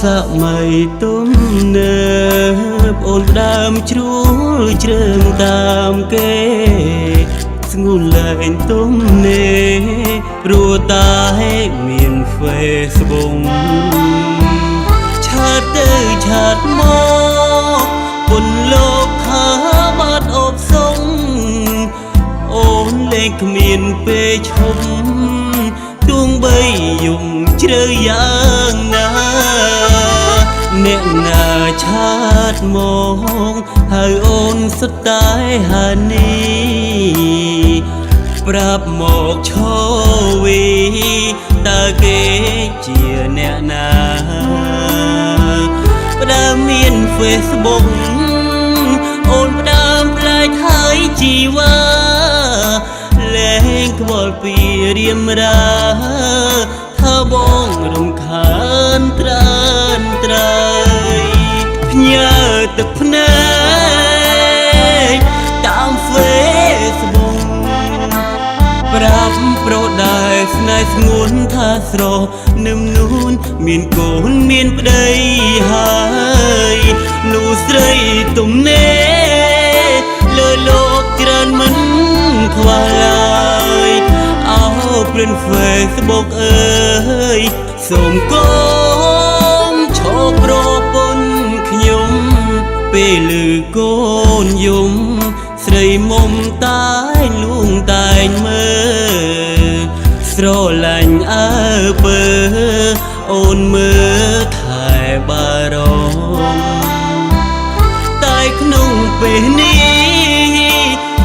มัยต้มเนิบโอนดามជ្រួលជ្រើងតាមគេស្ងួនលែងទុំនេះព្រោះតែមាន Facebook ឆាតទៅឆាតមកពុនលោកថាបាត់អបសុងអូនលេងគ្មានពេលឈប់ទួងបីយំជ្រៅយ៉ាងណាអ្នកណាឆាតមកហើយអូនសុទ្ធតែហានីប្រាប់មកឈវីតើគេជាអ្នកណាផ្ដើមមាន Facebook អូនផ្ដើមផ្លែកហើយជីវ៉ាលែងក្បល់ពីរៀមរាថាបងរំខានត្រានត្រៃផ្ញើទឹកភ្នែកតាម Facebook ប្រាប់ប្រដែស្នេហ៍ស្ងួនថាស្រស់នឹមនួនមានកូនមានប្តីហើយនោះស្រីទំនេរលើលោកច្រើនមិនខ្វល់ឡើយអោព្រិន Facebook អើយសូមកូនឈប់ប្រពន្ធខ្ញុំពេលឮកូនយំស្រីមុំតែងលួងតែងមើលស្រឡាញ់អើពើអូនមើលថែបារម្ភតែក្នុងពេលនេះ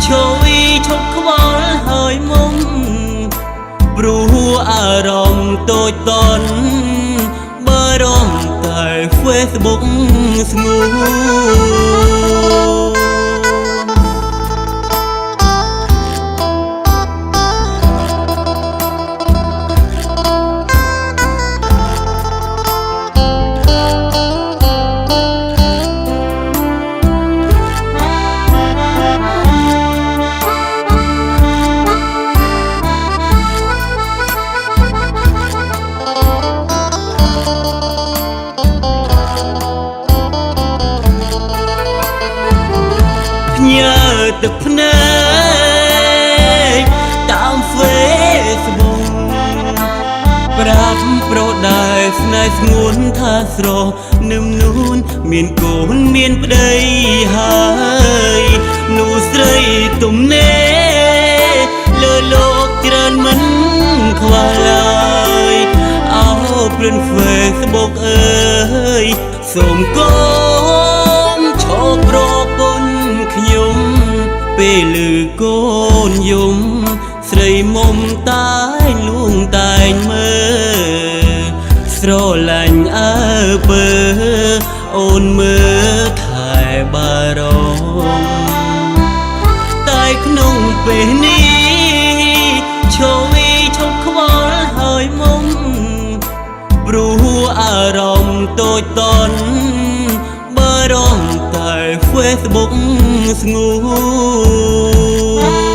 ឈវីឈប់ខ្វល់ហើយមុំព្រោះអារម្មណ៍តូចតន់បារម្ភតែ Facebook ស្ងួនញើទឹកភ្នែកតាម Facebook ប្រាប់ប្រដែស្នេហ៍ស្ងួនថាស្រស់នឹមនួនមានកូនមានប្តីហើយនោះស្រីទំនេរលើលោកច្រើនមិនខ្វល់ឡើយអោព្រិន Facebook អើយសូមកូនឈប់ប្រពន្ធខ្ញុំពេលឮកូនយំស្រីមុំតែងលួងតែងមើលស្រឡាញ់អើពើអូនមើលថែបារម្ភតែក្នុងពេលនេះឈវីឈប់ខ្វល់ហើយមុំព្រោះអារម្មណ៍តូចតន់បារម្ភតែ Facebook ស្ងួន